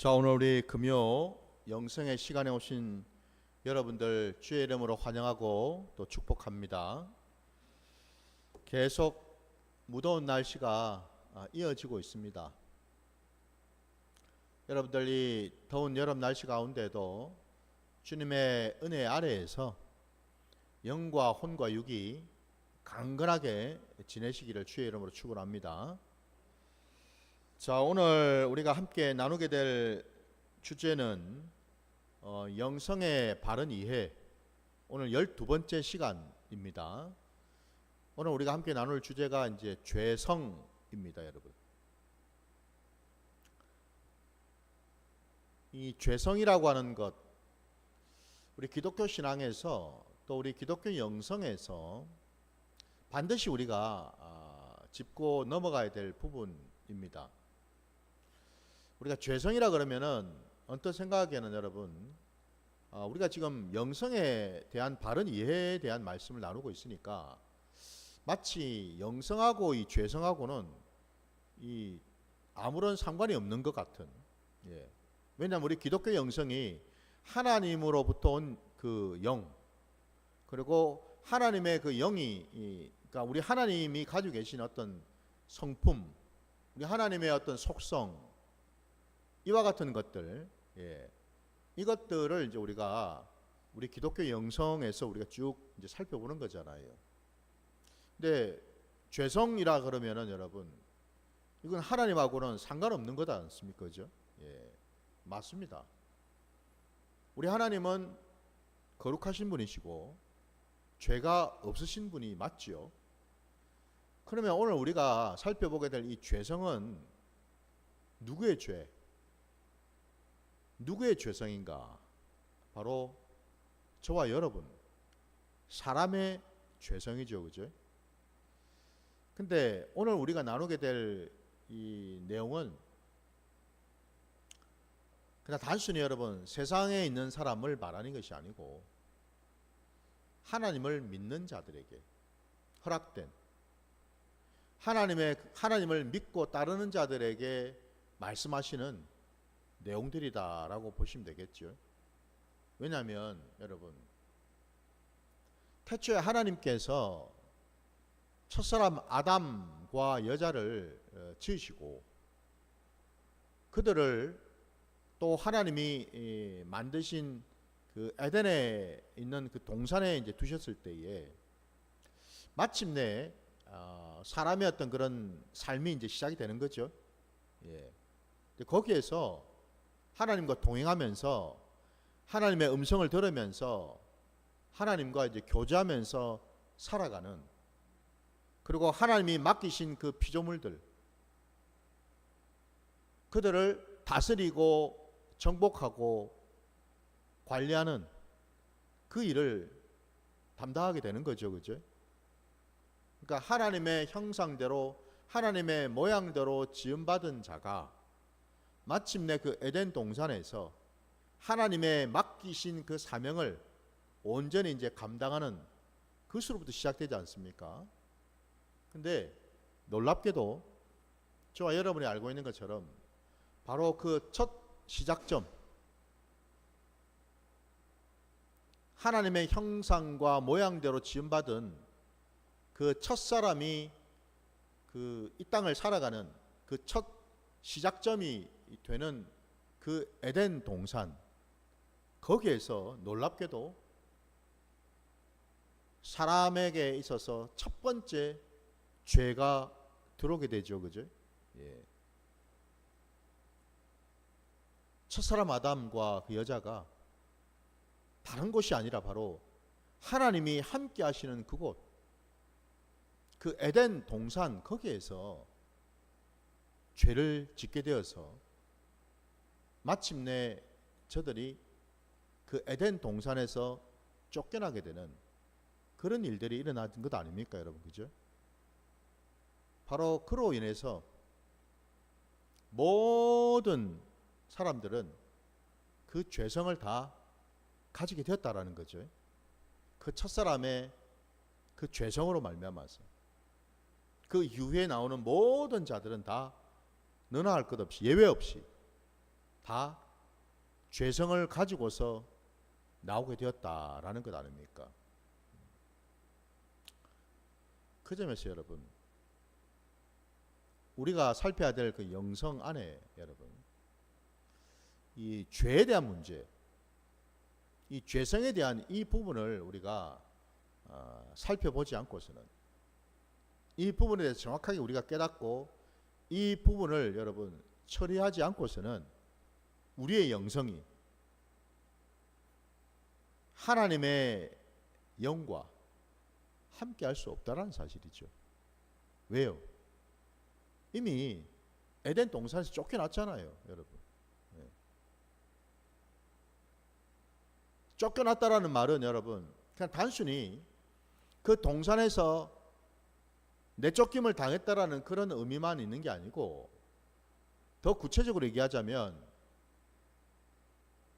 자, 오늘 우리 금요 영성의 시간에 오신 여러분들 주의 이름으로 환영하고 또 축복합니다. 계속 무더운 날씨가 이어지고 있습니다. 여러분들이 더운 여름 날씨 가운데도 주님의 은혜 아래에서 영과 혼과 육이 강건하게 지내시기를 주의 이름으로 축원합니다. 자, 오늘 우리가 함께 나누게 될 주제는 영성의 바른 이해, 오늘 12번째 시간입니다. 오늘 우리가 함께 나눌 주제가 이제 죄성입니다, 여러분. 이 죄성이라고 하는 것, 우리 기독교 신앙에서 또 우리 기독교 영성에서 반드시 우리가 짚고 넘어가야 될 부분입니다. 우리가 죄성이라 그러면은 언뜻 생각하기에는 여러분, 우리가 지금 영성에 대한 바른 이해에 대한 말씀을 나누고 있으니까 마치 영성하고 이 죄성하고는 이 아무런 상관이 없는 것 같은. 왜냐하면 우리 기독교 영성이 하나님으로부터 온 그 영, 그리고 하나님의 그 영이, 그러니까 우리 하나님이 가지고 계신 어떤 성품, 우리 하나님의 어떤 속성, 이와 같은 것들, 이것들을 이제 우리가 우리 기독교 영성에서 우리가 쭉 이제 살펴보는 거잖아요. 근데 죄성이라 그러면은 여러분, 이건 하나님하고는 상관없는 거다 않습니까? 그죠? 맞습니다. 우리 하나님은 거룩하신 분이시고 죄가 없으신 분이 맞지요. 그러면 오늘 우리가 살펴보게 될 이 죄성은 누구의 죄? 누구의 죄성인가? 바로 저와 여러분, 사람의 죄성이죠. 그죠? 근데 오늘 우리가 나누게 될 이 내용은 그냥 단순히 여러분 세상에 있는 사람을 말하는 것이 아니고 하나님을 믿는 자들에게 허락된, 하나님을 믿고 따르는 자들에게 말씀하시는 내용들이다라고 보시면 되겠죠. 왜냐하면 여러분, 태초에 하나님께서 첫사람 아담과 여자를 지으시고 그들을 또 하나님이 만드신 그 에덴에 있는 그 동산에 이제 두셨을 때에 마침내 사람의 어떤 그런 삶이 이제 시작이 되는 거죠. 거기에서 하나님과 동행하면서 하나님의 음성을 들으면서 하나님과 이제 교제하면서 살아가는, 그리고 하나님이 맡기신 그 피조물들, 그들을 다스리고 정복하고 관리하는 그 일을 담당하게 되는 거죠. 그죠? 그러니까 하나님의 형상대로 하나님의 모양대로 지음받은 자가 마침내 그 에덴 동산에서 하나님의 맡기신 그 사명을 온전히 이제 감당하는 그것으로부터 시작되지 않습니까? 근데 놀랍게도 저와 여러분이 알고 있는 것처럼 바로 그 첫 시작점, 하나님의 형상과 모양대로 지음받은 그 첫 사람이 그 이 땅을 살아가는 그 첫 시작점이 되는 그 에덴 동산, 거기에서 놀랍게도 사람에게 있어서 첫 번째 죄가 들어오게 되죠. 그죠? 첫사람 아담과 그 여자가 다른 곳이 아니라 바로 하나님이 함께 하시는 그곳, 그 에덴 동산, 거기에서 죄를 짓게 되어서 마침내 저들이 그 에덴 동산에서 쫓겨나게 되는 그런 일들이 일어난 것 아닙니까, 여러분? 그죠? 바로 그로 인해서 모든 사람들은 그 죄성을 다 가지게 되었다라는 거죠. 그 첫사람의 그 죄성으로 말미암아서 그 이후에 나오는 모든 자들은 다 너나 할 것 없이 예외 없이 다 죄성을 가지고서 나오게 되었다라는 것 아닙니까? 그 점에서 여러분, 우리가 살펴야 될 그 영성 안에 여러분, 이 죄에 대한 문제, 이 죄성에 대한 이 부분을 우리가 살펴보지 않고서는, 이 부분에 대해서 정확하게 우리가 깨닫고 이 부분을 여러분 처리하지 않고서는 우리의 영성이 하나님의 영과 함께 할 수 없다는 사실이죠. 왜요? 이미 에덴 동산에서 쫓겨났잖아요, 여러분. 네. 쫓겨났다라는 말은 여러분 그냥 단순히 그 동산에서 내쫓김을 당했다라는 그런 의미만 있는 게 아니고, 더 구체적으로 얘기하자면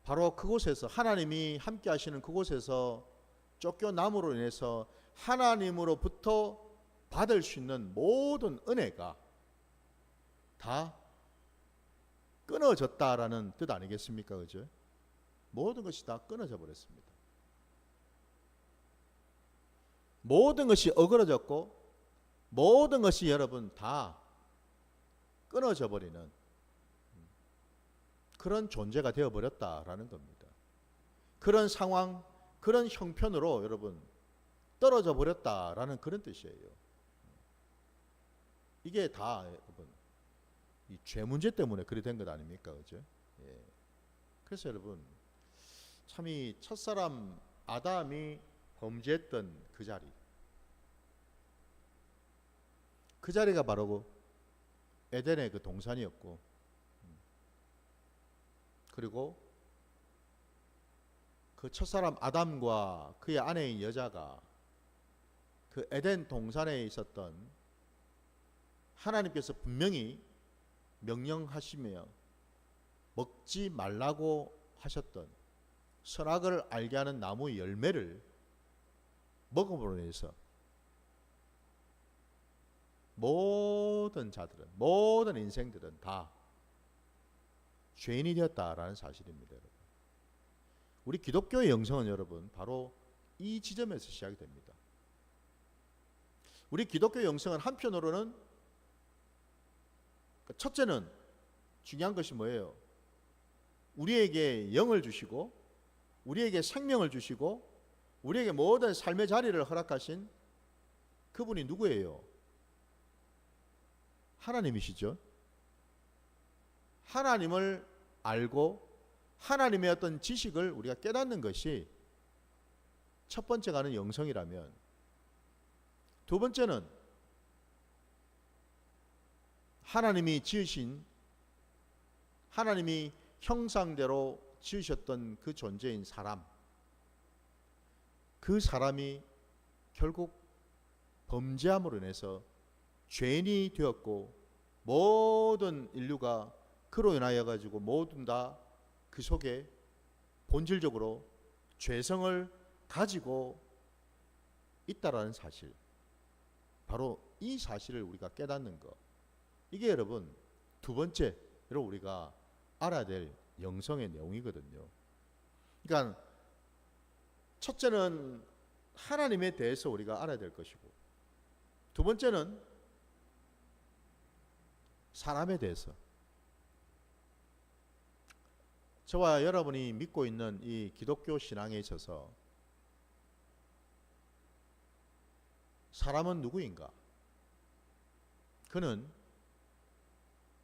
바로 그곳에서 하나님이 함께 하시는 그곳에서 쫓겨남으로 인해서 하나님으로부터 받을 수 있는 모든 은혜가 다 끊어졌다라는 뜻 아니겠습니까? 그죠? 모든 것이 다 끊어져 버렸습니다. 모든 것이 어그러졌고 모든 것이 여러분 다 끊어져 버리는 그런 존재가 되어버렸다라는 겁니다. 그런 상황, 그런 형편으로 여러분 떨어져 버렸다라는 그런 뜻이에요. 이게 다 여러분 이 죄 문제 때문에 그리 된 것 아닙니까? 그죠? 예. 그래서 여러분 참 이 첫사람 아담이 범죄했던 그 자리, 그 자리가 바로 그 에덴의 그 동산이었고, 그리고 그 첫사람 아담과 그의 아내인 여자가 그 에덴 동산에 있었던 하나님께서 분명히 명령하시며 먹지 말라고 하셨던 선악을 알게 하는 나무의 열매를 먹음으로 인해서 모든 자들은, 모든 인생들은 다 죄인이 되었다라는 사실입니다. 여러분. 우리 기독교의 영성은 여러분 바로 이 지점에서 시작이 됩니다. 우리 기독교 영성은 한편으로는 첫째는 중요한 것이 뭐예요? 우리에게 영을 주시고 우리에게 생명을 주시고 우리에게 모든 삶의 자리를 허락하신 그분이 누구예요? 하나님이시죠. 하나님을 알고 하나님의 어떤 지식을 우리가 깨닫는 것이 첫 번째가 하는 영성이라면, 두 번째는 하나님이 지으신, 하나님이 형상대로 지으셨던 그 존재인 사람, 그 사람이 결국 범죄함으로 인해서 죄인이 되었고 모든 인류가 그로 인하여 가지고 모든 다 그 속에 본질적으로 죄성을 가지고 있다라는 사실, 바로 이 사실을 우리가 깨닫는 것, 이게 여러분 두 번째로 우리가 알아야 될 영성의 내용이거든요. 그러니까 첫째는 하나님에 대해서 우리가 알아야 될 것이고, 두 번째는 사람에 대해서, 저와 여러분이 믿고 있는 이 기독교 신앙에 있어서 사람은 누구인가? 그는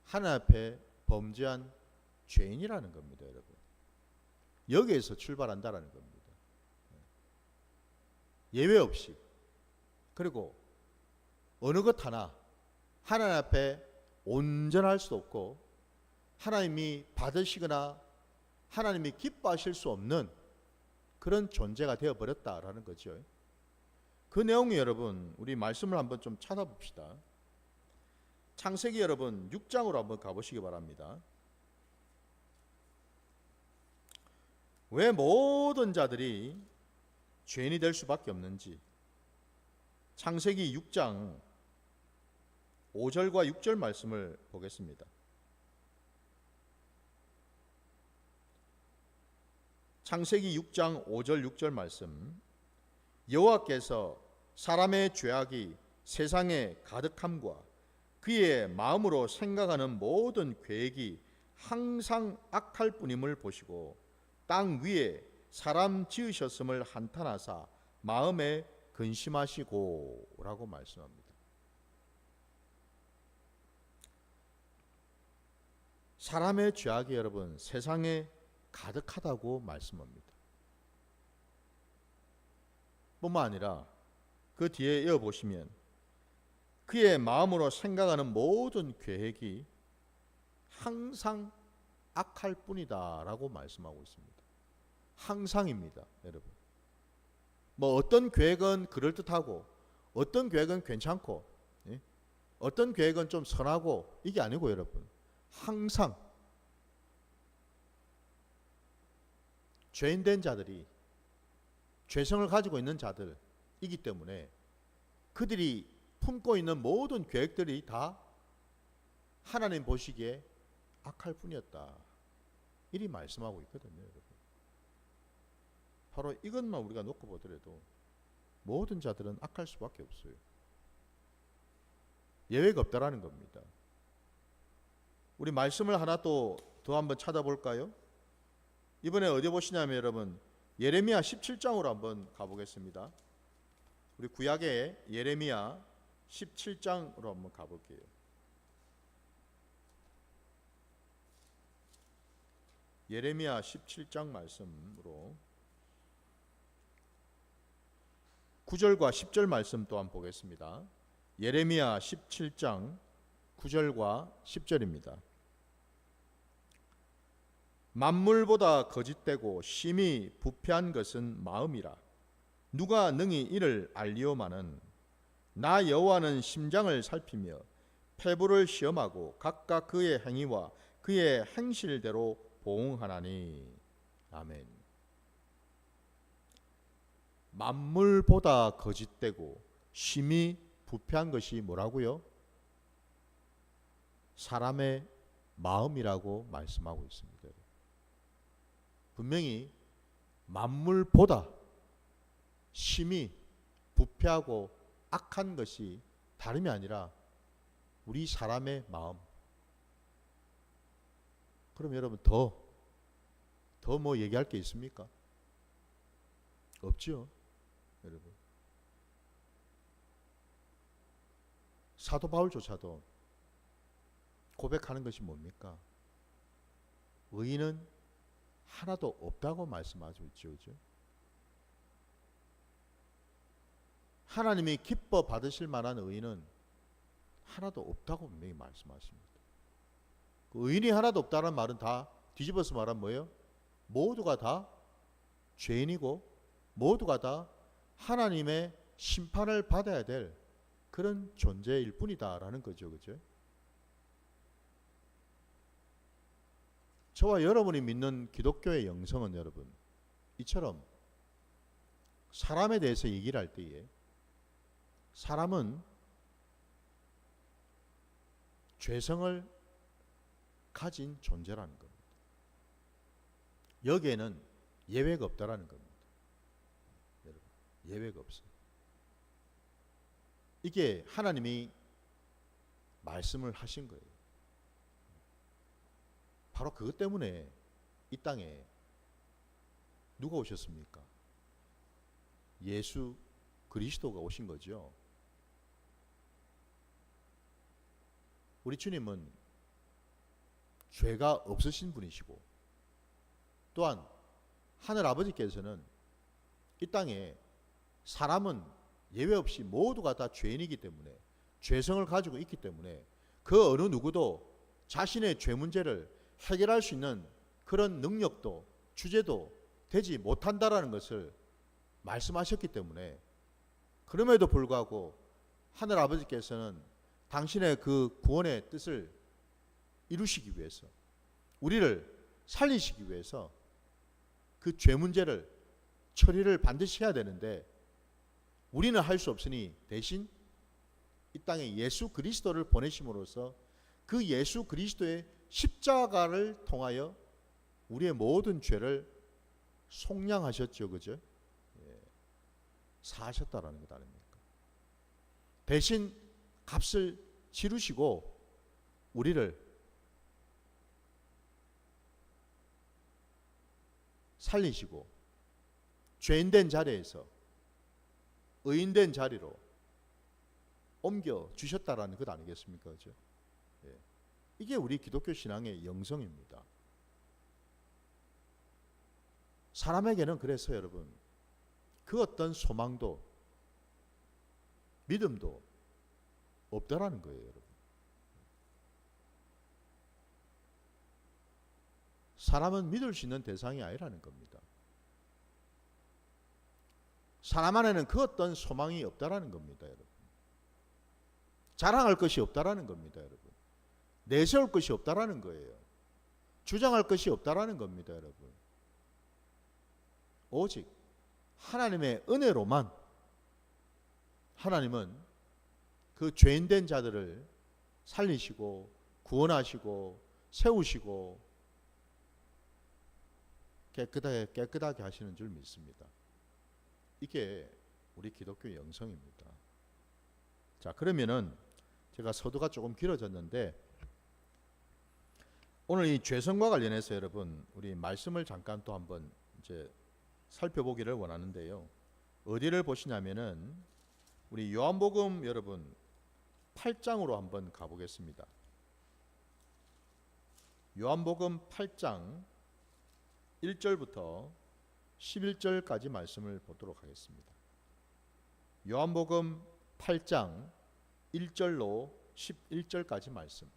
하나님 앞에 범죄한 죄인이라는 겁니다, 여러분. 여기에서 출발한다라는 겁니다. 예외 없이. 그리고 어느 것 하나 하나님 앞에 온전할 수 없고 하나님이 받으시거나 하나님이 기뻐하실 수 없는 그런 존재가 되어버렸다라는 거죠. 그 내용이 여러분 우리 말씀을 한번 좀 찾아봅시다. 창세기 여러분 6장으로 한번 가보시기 바랍니다. 왜 모든 자들이 죄인이 될 수밖에 없는지, 창세기 6장 5절과 6절 말씀을 보겠습니다. 창세기 6장 5절 6절 말씀, 여호와께서 사람의 죄악이 세상에 가득함과 그의 마음으로 생각하는 모든 계획이 항상 악할 뿐임을 보시고 땅 위에 사람 지으셨음을 한탄하사 마음에 근심하시고 라고 말씀합니다. 사람의 죄악이 여러분 세상에 가득하다고 말씀합니다. 뿐만 아니라 그 뒤에 이어보시면 그의 마음으로 생각하는 모든 계획이 항상 악할 뿐이다 라고 말씀하고 있습니다. 항상입니다, 여러분. 뭐 어떤 계획은 그럴듯하고 어떤 계획은 괜찮고 어떤 계획은 좀 선하고 이게 아니고 여러분, 항상 죄인된 자들이 죄성을 가지고 있는 자들이기 때문에 그들이 품고 있는 모든 계획들이 다 하나님 보시기에 악할 뿐이었다, 이리 말씀하고 있거든요, 여러분. 바로 이것만 우리가 놓고 보더라도 모든 자들은 악할 수밖에 없어요. 예외가 없다라는 겁니다. 우리 말씀을 하나 또 더 한번 찾아볼까요? 이번에 어디 보시냐면 여러분, 예레미야 17장으로 한번 가보겠습니다. 우리 구약의 예레미야 17장으로 한번 가볼게요. 예레미야 17장 말씀으로 9절과 10절 말씀 또한 보겠습니다. 예레미야 17장 9절과 10절입니다. 만물보다 거짓되고 심히 부패한 것은 마음이라. 누가 능히 이를 알리오마는 나 여호와는 심장을 살피며 폐부를 시험하고 각각 그의 행위와 그의 행실대로 보응하나니. 아멘. 만물보다 거짓되고 심히 부패한 것이 뭐라고요? 사람의 마음이라고 말씀하고 있습니다. 분명히 만물보다 심히 부패하고 악한 것이 다름이 아니라 우리 사람의 마음. 그럼 여러분 더 뭐 얘기할 게 있습니까? 없죠, 여러분. 사도 바울조차도 고백하는 것이 뭡니까? 의인은 하나도 없다고 말씀하고 있죠, 그죠? 하나님이 기뻐 받으실 만한 의인은 하나도 없다고 분명히 말씀하십니다. 그 의인이 하나도 없다는 말은 다 뒤집어서 말하면 뭐예요? 모두가 다 죄인이고 모두가 다 하나님의 심판을 받아야 될 그런 존재일 뿐이다라는 거죠, 그죠? 저와 여러분이 믿는 기독교의 영성은 여러분 이처럼 사람에 대해서 얘기를 할 때에 사람은 죄성을 가진 존재라는 겁니다. 여기에는 예외가 없다라는 겁니다. 여러분, 예외가 없어요. 이게 하나님이 말씀을 하신 거예요. 바로 그것 때문에 이 땅에 누가 오셨습니까? 예수 그리스도가 오신 거죠. 우리 주님은 죄가 없으신 분이시고 또한 하늘 아버지께서는 이 땅에 사람은 예외 없이 모두가 다 죄인이기 때문에 죄성을 가지고 있기 때문에 그 어느 누구도 자신의 죄 문제를 해결할 수 있는 그런 능력도 주제도 되지 못한다라는 것을 말씀하셨기 때문에 그럼에도 불구하고 하늘 아버지께서는 당신의 그 구원의 뜻을 이루시기 위해서 우리를 살리시기 위해서 그 죄 문제를 처리를 반드시 해야 되는데 우리는 할 수 없으니 대신 이 땅에 예수 그리스도를 보내심으로써 그 예수 그리스도의 십자가를 통하여 우리의 모든 죄를 속량하셨죠, 그죠? 예, 사하셨다라는 것 아닙니까? 대신 값을 치르시고 우리를 살리시고 죄인된 자리에서 의인된 자리로 옮겨 주셨다라는 것 아니겠습니까? 그죠? 예. 이게 우리 기독교 신앙의 영성입니다. 사람에게는 그래서 여러분 그 어떤 소망도 믿음도 없다라는 거예요, 여러분. 사람은 믿을 수 있는 대상이 아니라는 겁니다. 사람 안에는 그 어떤 소망이 없다라는 겁니다, 여러분. 자랑할 것이 없다라는 겁니다, 여러분. 내세울 것이 없다라는 거예요. 주장할 것이 없다라는 겁니다, 여러분. 오직 하나님의 은혜로만 하나님은 그 죄인된 자들을 살리시고 구원하시고 세우시고 깨끗하게 하시는 줄 믿습니다. 이게 우리 기독교 영성입니다. 자, 그러면은 제가 서두가 조금 길어졌는데 오늘 이 죄성과 관련해서 여러분 우리 말씀을 잠깐 또 한번 이제 살펴보기를 원하는데요. 어디를 보시냐면은 우리 요한복음 여러분 8장으로 한번 가보겠습니다. 요한복음 8장 1절부터 11절까지 말씀을 보도록 하겠습니다. 요한복음 8장 1절로 11절까지 말씀.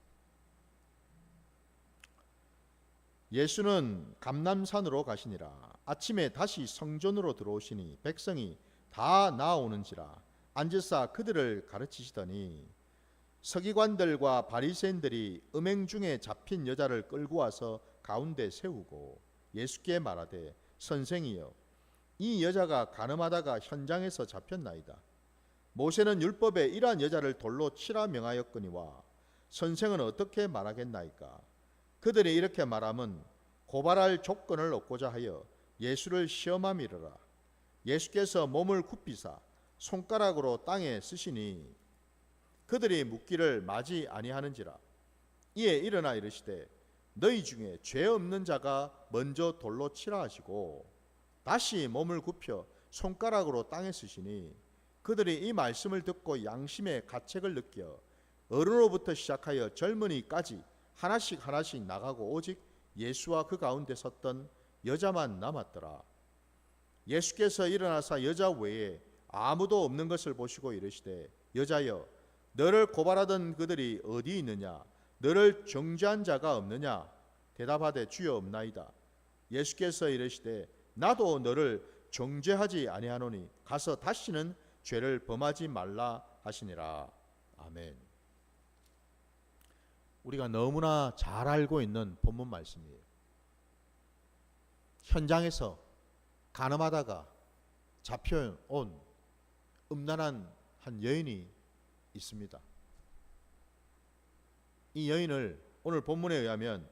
예수는 감람산으로 가시니라. 아침에 다시 성전으로 들어오시니 백성이 다 나아오는지라 앉으사 그들을 가르치시더니 서기관들과 바리새인들이 음행 중에 잡힌 여자를 끌고 와서 가운데 세우고 예수께 말하되 선생이여 이 여자가 간음하다가 현장에서 잡혔나이다. 모세는 율법에 이러한 여자를 돌로 치라 명하였거니와 선생은 어떻게 말하겠나이까. 그들이 이렇게 말하면 고발할 조건을 얻고자 하여 예수를 시험함이러라. 예수께서 몸을 굽히사 손가락으로 땅에 쓰시니 그들이 묻기를 마지 아니하는지라. 이에 일어나 이르시되 너희 중에 죄 없는 자가 먼저 돌로 치라 하시고 다시 몸을 굽혀 손가락으로 땅에 쓰시니 그들이 이 말씀을 듣고 양심의 가책을 느껴 어른으로부터 시작하여 젊은이까지 하나씩 나가고 오직 예수와 그 가운데 섰던 여자만 남았더라. 예수께서 일어나사 여자 외에 아무도 없는 것을 보시고 이르시되 여자여 너를 고발하던 그들이 어디 있느냐? 너를 정죄한 자가 없느냐? 대답하되 주여 없나이다. 예수께서 이르시되 나도 너를 정죄하지 아니하노니 가서 다시는 죄를 범하지 말라 하시니라. 아멘. 우리가 너무나 잘 알고 있는 본문 말씀이에요. 현장에서 간음하다가 잡혀온 음란한 한 여인이 있습니다. 이 여인을 오늘 본문에 의하면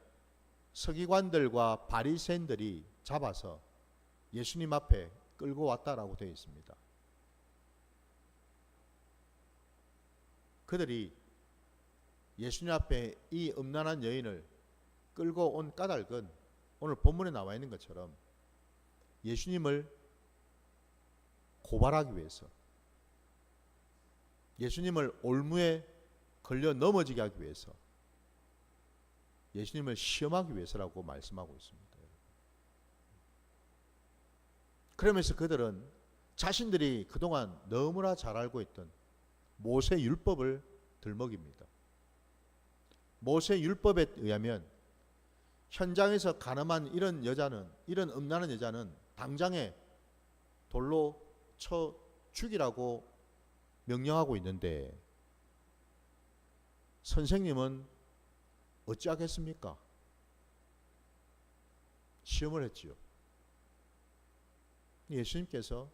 서기관들과 바리새인들이 잡아서 예수님 앞에 끌고 왔다라고 되어 있습니다. 그들이 예수님 앞에 이 음란한 여인을 끌고 온 까닭은 오늘 본문에 나와 있는 것처럼 예수님을 고발하기 위해서, 예수님을 올무에 걸려 넘어지게 하기 위해서, 예수님을 시험하기 위해서라고 말씀하고 있습니다. 그러면서 그들은 자신들이 그동안 너무나 잘 알고 있던 모세 율법을 들먹입니다. 모세 율법에 의하면 현장에서 간음한 이런 여자는, 이런 음란한 여자는 당장에 돌로 쳐 죽이라고 명령하고 있는데 선생님은 어찌하겠습니까? 시험을 했지요. 예수님께서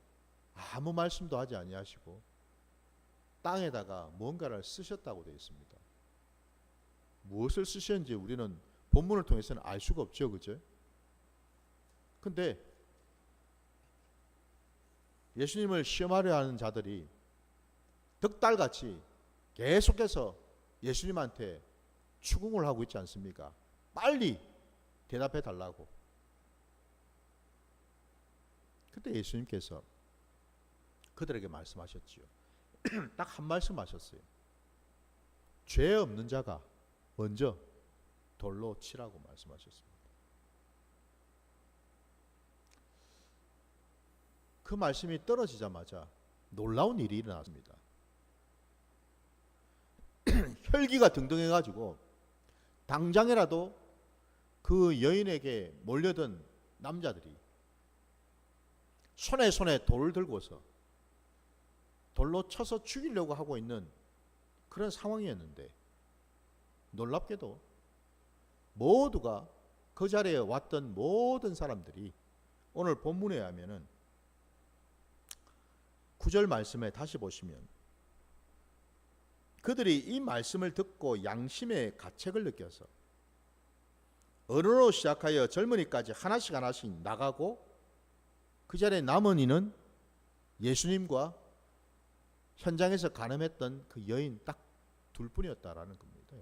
아무 말씀도 하지 아니하시고 땅에다가 뭔가를 쓰셨다고 되어 있습니다. 무엇을 쓰셨는지 우리는 본문을 통해서는 알 수가 없죠, 그죠? 근데 예수님을 시험하려 하는 자들이 득달같이 계속해서 예수님한테 추궁을 하고 있지 않습니까? 빨리 대답해 달라고. 그때 예수님께서 그들에게 말씀하셨지요. 딱 한 말씀 하셨어요. 죄 없는 자가 먼저 돌로 치라고 말씀하셨습니다. 그 말씀이 떨어지자마자 놀라운 일이 일어났습니다. 혈기가 등등해가지고 당장이라도 그 여인에게 몰려든 남자들이 손에 돌을 들고서 돌로 쳐서 죽이려고 하고 있는 그런 상황이었는데, 놀랍게도 모두가 그 자리에 왔던 모든 사람들이 오늘 본문에 의하면은 9절 말씀에 다시 보시면 그들이 이 말씀을 듣고 양심의 가책을 느껴서 어른으로 시작하여 젊은이까지 하나씩 나가고 그 자리에 남은 이는 예수님과 현장에서 간음했던 그 여인 딱 둘뿐이었다라는 겁니다.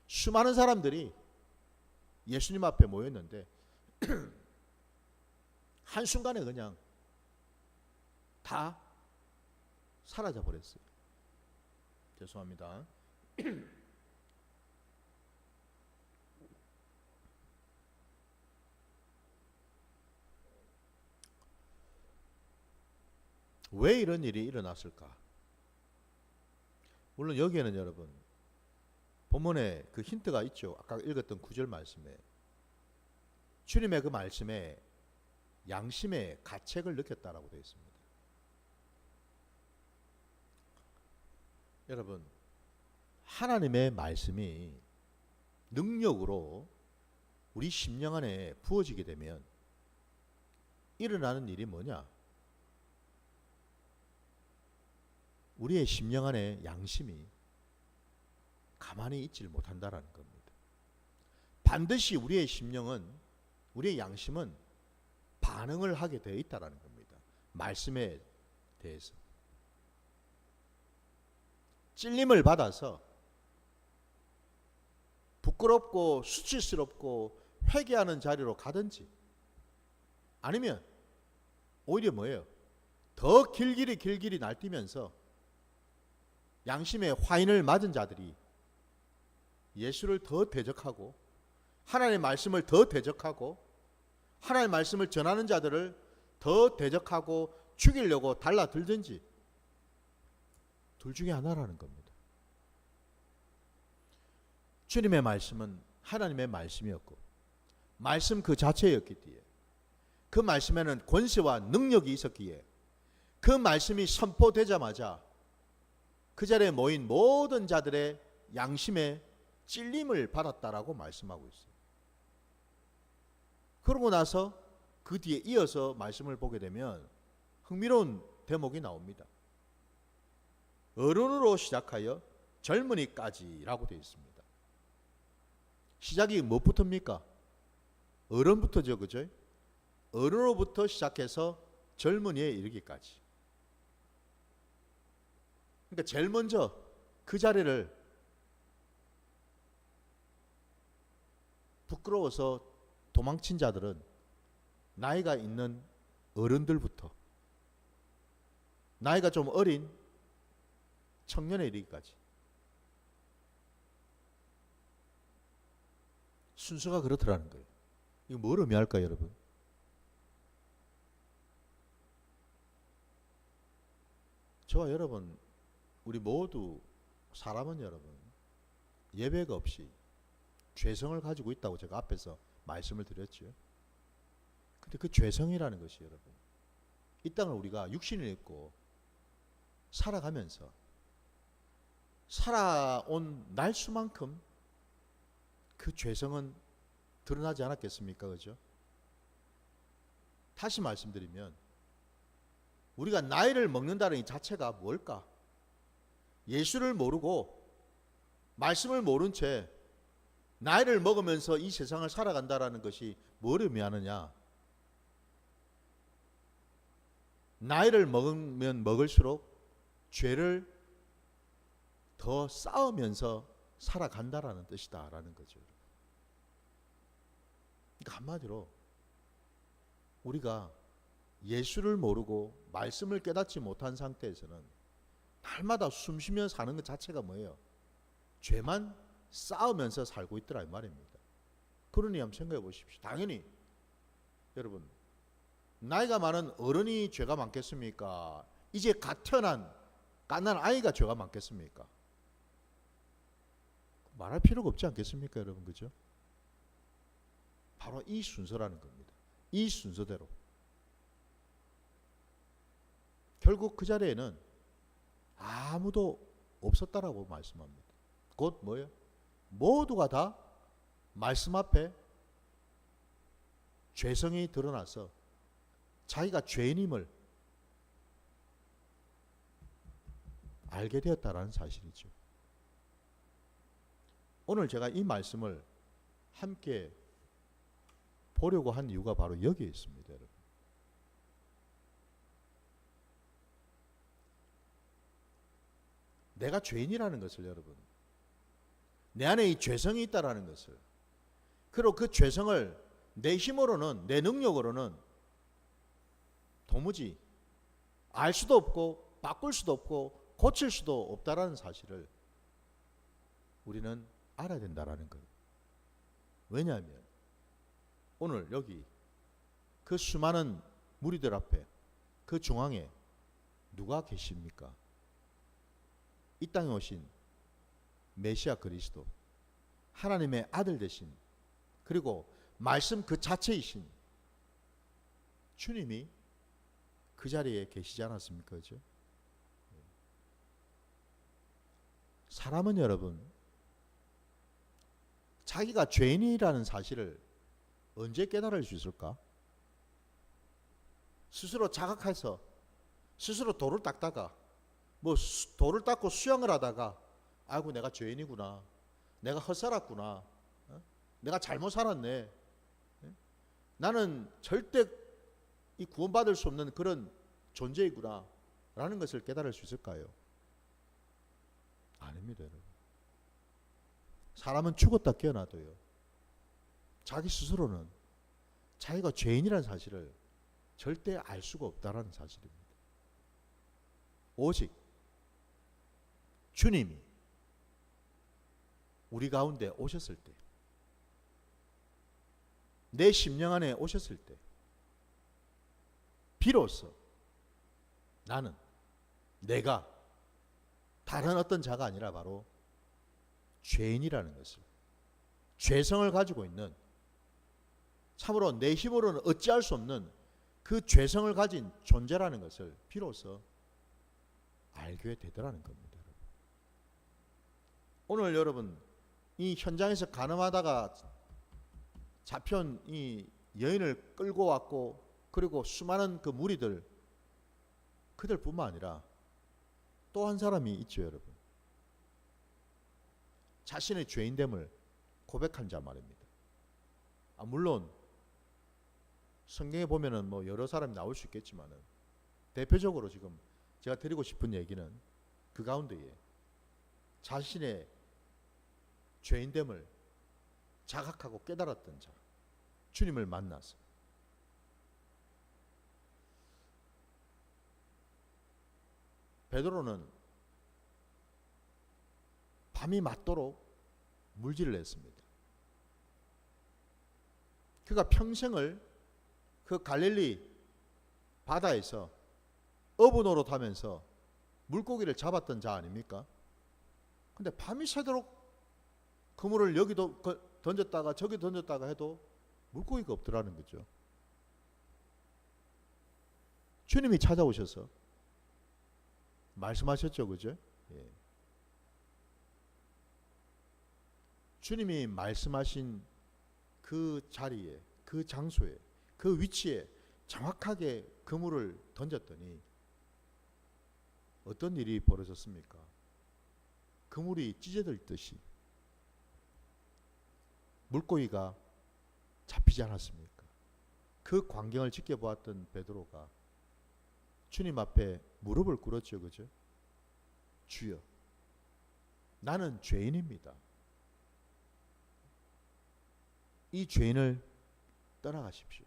수많은 사람들이 예수님 앞에 모였는데 한순간에 그냥 다 사라져 버렸어요. 죄송합니다. 왜 이런 일이 일어났을까? 물론 여기에는 여러분 본문에 그 힌트가 있죠. 아까 읽었던 9절 말씀에 주님의 그 말씀에 양심의 가책을 느꼈다라고 되어 있습니다. 여러분, 하나님의 말씀이 능력으로 우리 심령 안에 부어지게 되면 일어나는 일이 뭐냐? 우리의 심령 안에 양심이 가만히 있질 못한다라는 겁니다. 반드시 우리의 심령은, 우리의 양심은 반응을 하게 되어 있다라는 겁니다. 말씀에 대해서. 찔림을 받아서 부끄럽고 수치스럽고 회개하는 자리로 가든지, 아니면 오히려 뭐예요? 더 길길이 날뛰면서 양심의 화인을 맞은 자들이 예수를 더 대적하고 하나님의 말씀을 더 대적하고 하나님의 말씀을 전하는 자들을 더 대적하고 죽이려고 달라들든지, 둘 중에 하나라는 겁니다. 주님의 말씀은 하나님의 말씀이었고 말씀 그 자체였기에, 그 말씀에는 권세와 능력이 있었기에 그 말씀이 선포되자마자 그 자리에 모인 모든 자들의 양심에 찔림을 받았다라고 말씀하고 있어요. 그러고 나서 그 뒤에 이어서 말씀을 보게 되면 흥미로운 대목이 나옵니다. 어른으로 시작하여 젊은이까지라고 되어 있습니다. 시작이 무엇부터입니까? 어른부터죠, 그죠? 어른으로부터 시작해서 젊은이에 이르기까지. 그러니까 제일 먼저 그 자리를 부끄러워서 도망친 자들은 나이가 있는 어른들부터 나이가 좀 어린 청년에 이르기까지. 순서가 그렇더라는 거예요. 이거 뭘 의미할까요, 여러분? 저와 여러분, 우리 모두 사람은 여러분 예배가 없이 죄성을 가지고 있다고 제가 앞에서 말씀을 드렸죠. 근데 그 죄성이라는 것이 여러분, 이 땅을 우리가 육신을 입고 살아가면서 살아온 날수만큼 그 죄성은 드러나지 않았겠습니까? 그죠? 다시 말씀드리면 우리가 나이를 먹는다는 이 자체가 뭘까? 예수를 모르고 말씀을 모른 채 나이를 먹으면서 이 세상을 살아간다라는 것이 뭘 의미하느냐? 나이를 먹으면 먹을수록 죄를 더 쌓으면서 살아간다라는 뜻이다라는 거죠. 그러니까 한마디로 우리가 예수를 모르고 말씀을 깨닫지 못한 상태에서는 날마다 숨쉬며 사는 것 자체가 뭐예요? 죄만 쌓으면서 살고 있더라 이 말입니다. 그러니 한번 생각해 보십시오. 당연히 여러분 나이가 많은 어른이 죄가 많겠습니까? 이제 갓 태어난 갓난 아이가 죄가 많겠습니까? 말할 필요가 없지 않겠습니까 여러분, 그죠? 바로 이 순서라는 겁니다. 이 순서대로 결국 그 자리에는 아무도 없었다라고 말씀합니다. 곧 뭐예요? 모두가 다 말씀 앞에 죄성이 드러나서 자기가 죄인임을 알게 되었다라는 사실이죠. 오늘 제가 이 말씀을 함께 보려고 한 이유가 바로 여기에 있습니다, 여러분. 내가 죄인이라는 것을 여러분, 내 안에 이 죄성이 있다라는 것을, 그리고 그 죄성을 내 힘으로는, 내 능력으로는 도무지 알 수도 없고 바꿀 수도 없고 고칠 수도 없다라는 사실을 우리는 알아야 된다라는 거예요. 왜냐하면 오늘 여기 그 수많은 무리들 앞에 그 중앙에 누가 계십니까? 이 땅에 오신 메시아 그리스도, 하나님의 아들 되신, 그리고 말씀 그 자체이신 주님이 그 자리에 계시지 않았습니까? 그죠? 사람은 여러분 자기가 죄인이라는 사실을 언제 깨달을 수 있을까? 스스로 자각해서 스스로 돌을 닦다가 뭐 돌을 닦고 수영을 하다가 아이고 내가 죄인이구나, 내가 헛살았구나, 내가 잘못 살았네, 나는 절대 이 구원받을 수 없는 그런 존재이구나 라는 것을 깨달을 수 있을까요? 아닙니다, 여러분. 사람은 죽었다 깨어나도요, 자기 스스로는 자기가 죄인이라는 사실을 절대 알 수가 없다라는 사실입니다. 오직 주님이 우리 가운데 오셨을 때, 내 심령 안에 오셨을 때 비로소 나는, 내가 다른 어떤 자가 아니라 바로 죄인이라는 것을, 죄성을 가지고 있는, 참으로 내 힘으로는 어찌할 수 없는 그 죄성을 가진 존재라는 것을 비로소 알게 되더라는 겁니다. 오늘 여러분 이 현장에서 간음하다가 잡혀온 이 여인을 끌고 왔고, 그리고 수많은 그 무리들, 그들뿐만 아니라 또 한 사람이 있죠, 여러분. 자신의 죄인됨을 고백한 자 말입니다. 물론 성경에 보면은 뭐 여러 사람이 나올 수 있겠지만은 대표적으로 지금 제가 드리고 싶은 얘기는 그 가운데에 자신의 죄인됨을 자각하고 깨달았던 자, 주님을 만나서 베드로는 밤이 맞도록 물질을 했습니다. 그가 평생을 그 갈릴리 바다에서 어부 노릇하면서 물고기를 잡았던 자 아닙니까? 근데 밤이 새도록 그물을 여기도 던졌다가 저기 던졌다가 해도 물고기가 없더라는 거죠. 주님이 찾아오셔서 말씀하셨죠, 그죠? 예. 주님이 말씀하신 그 자리에, 그 장소에, 그 위치에 정확하게 그물을 던졌더니 어떤 일이 벌어졌습니까? 그물이 찢어질 듯이 물고기가 잡히지 않았습니까? 그 광경을 지켜보았던 베드로가 주님 앞에 무릎을 꿇었죠. 그죠? 주여, 나는 죄인입니다. 이 죄인을 떠나가십시오.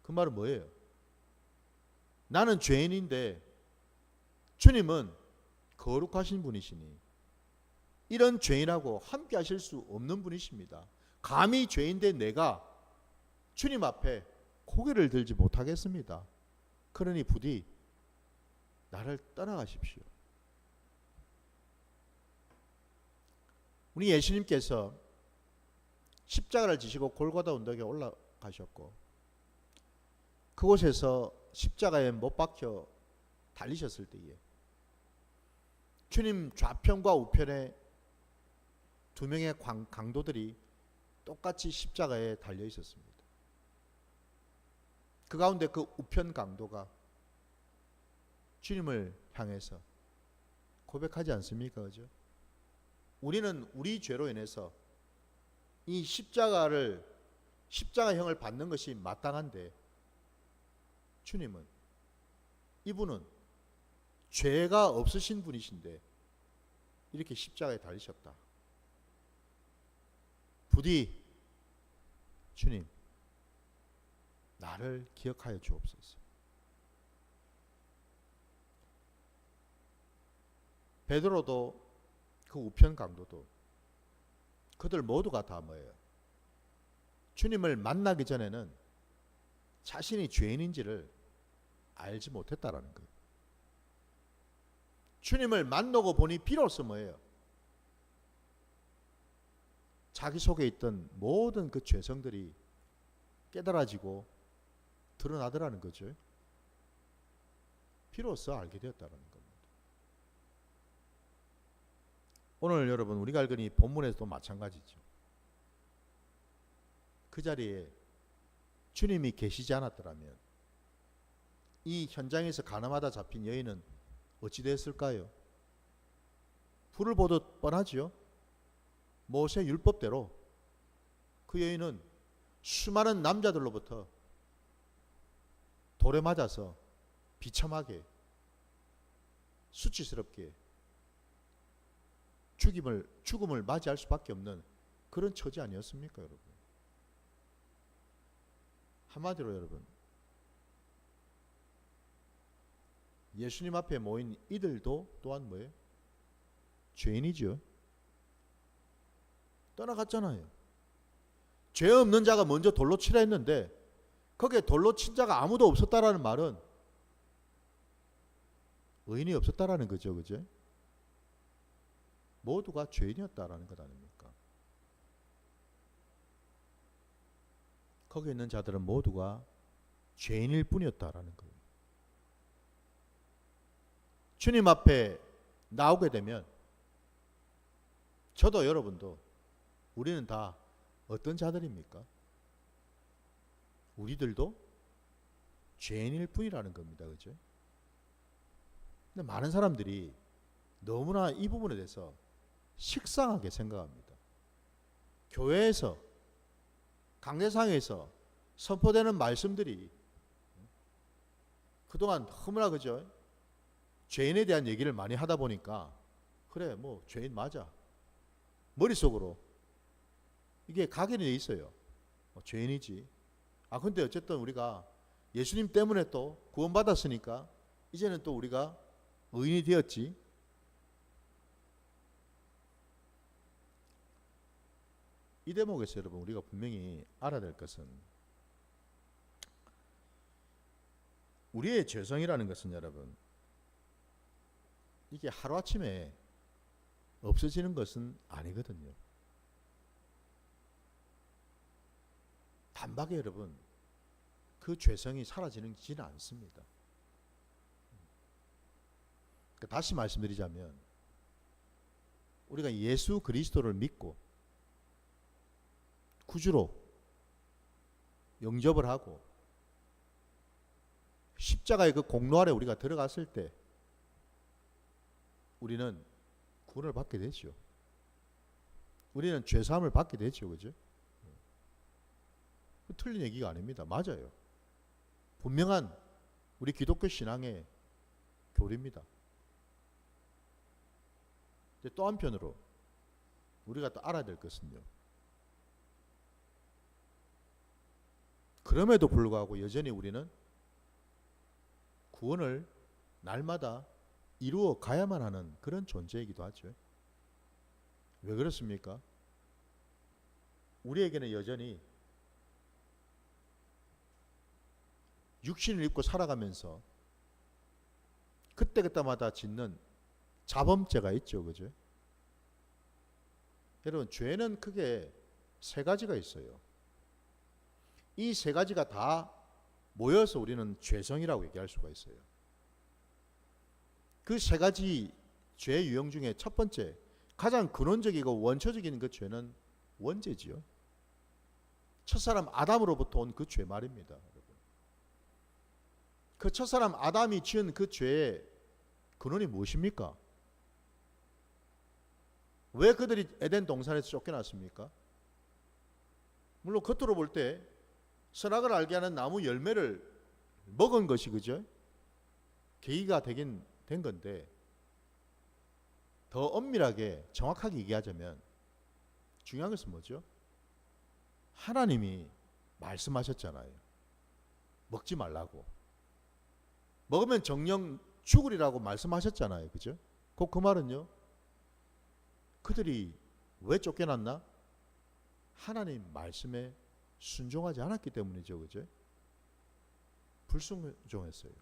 그 말은 뭐예요? 나는 죄인인데 주님은 거룩하신 분이시니 이런 죄인하고 함께 하실 수 없는 분이십니다. 감히 죄인데 내가 주님 앞에 고개를 들지 못하겠습니다. 그러니 부디 나를 떠나가십시오. 우리 예수님께서 십자가를 지시고 골고다 언덕에 올라가셨고 그곳에서 십자가에 못 박혀 달리셨을 때에 주님 좌편과 우편에 두 명의 강도들이 똑같이 십자가에 달려 있었습니다. 그 가운데 그 우편 강도가 주님을 향해서 고백하지 않습니까? 그죠? 우리는 우리 죄로 인해서 이 십자가형을 받는 것이 마땅한데 주님은, 이분은 죄가 없으신 분이신데 이렇게 십자가에 달리셨다. 부디 주님, 나를 기억하여 주옵소서. 베드로도 그 우편 강도도 그들 모두가 다 뭐예요? 주님을 만나기 전에는 자신이 죄인인지를 알지 못했다라는 거예요. 주님을 만나고 보니 비로소 뭐예요? 자기 속에 있던 모든 그 죄성들이 깨달아지고 드러나더라는 거죠. 비로소 알게 되었다는 겁니다. 오늘 여러분 우리가 읽은 이 본문에서도 마찬가지죠. 그 자리에 주님이 계시지 않았더라면 이 현장에서 가늠하다 잡힌 여인은 어찌 됐을까요? 불을 보듯 뻔하지요. 모세 율법대로 그 여인은 수많은 남자들로부터 돌에 맞아서 비참하게 수치스럽게 죽음을 맞이할 수밖에 없는 그런 처지 아니었습니까, 여러분? 한마디로 여러분, 예수님 앞에 모인 이들도 또한 뭐예요? 죄인이죠. 떠나갔잖아요. 죄 없는 자가 먼저 돌로 치라 했는데 거기에 돌로 친 자가 아무도 없었다라는 말은 의인이 없었다라는 거죠. 그죠? 모두가 죄인이었다라는 것 아닙니까? 거기에 있는 자들은 모두가 죄인일 뿐이었다라는 거예요. 주님 앞에 나오게 되면 저도 여러분도 우리는 다 어떤 자들입니까? 우리들도 죄인일 뿐이라는 겁니다. 그죠? 근데 많은 사람들이 너무나 이 부분에 대해서 식상하게 생각합니다. 교회에서 강대상에서 선포되는 말씀들이 그동안 너무나 그죠? 죄인에 대한 얘기를 많이 하다 보니까 그래 뭐 죄인 맞아. 머릿속으로 이게 각인이 돼 있어요. 죄인이지. 근데 어쨌든 우리가 예수님 때문에 또 구원받았으니까 이제는 또 우리가 의인이 되었지. 이 대목에서 여러분 우리가 분명히 알아야 될 것은 우리의 죄성이라는 것은 여러분 이게 하루아침에 없어지는 것은 아니거든요. 단박에 여러분 그 죄성이 사라지지는 않습니다. 다시 말씀드리자면 우리가 예수 그리스도를 믿고 구주로 영접을 하고 십자가의 그 공로 아래 우리가 들어갔을 때 우리는 구원을 받게 되죠. 우리는 죄사함을 받게 되죠. 그죠? 틀린 얘기가 아닙니다. 맞아요. 분명한 우리 기독교 신앙의 교리입니다. 또 한편으로 우리가 또 알아야 될 것은요. 그럼에도 불구하고 여전히 우리는 구원을 날마다 이루어 가야만 하는 그런 존재이기도 하죠. 왜 그렇습니까? 우리에게는 여전히 육신을 입고 살아가면서 그때그때마다 짓는 자범죄가 있죠. 그죠? 여러분, 죄는 크게 세 가지가 있어요. 이 세 가지가 다 모여서 우리는 죄성이라고 얘기할 수가 있어요. 그 세 가지 죄 유형 중에 첫 번째, 가장 근원적이고 원초적인 그 죄는 원죄지요. 첫사람 아담으로부터 온 그 죄 말입니다. 그 첫사람 아담이 지은 그 죄의 근원이 무엇입니까? 왜 그들이 에덴 동산에서 쫓겨났습니까? 물론 겉으로 볼 때 선악을 알게 하는 나무 열매를 먹은 것이 그죠? 계기가 되긴 된 건데, 더 엄밀하게 정확하게 얘기하자면 중요한 것은 뭐죠? 하나님이 말씀하셨잖아요. 먹지 말라고. 먹으면 정령 죽으리라고 말씀하셨잖아요. 그죠? 그 말은요, 그들이 왜 쫓겨났나? 하나님 말씀에 순종하지 않았기 때문이죠. 그죠? 불순종했어요.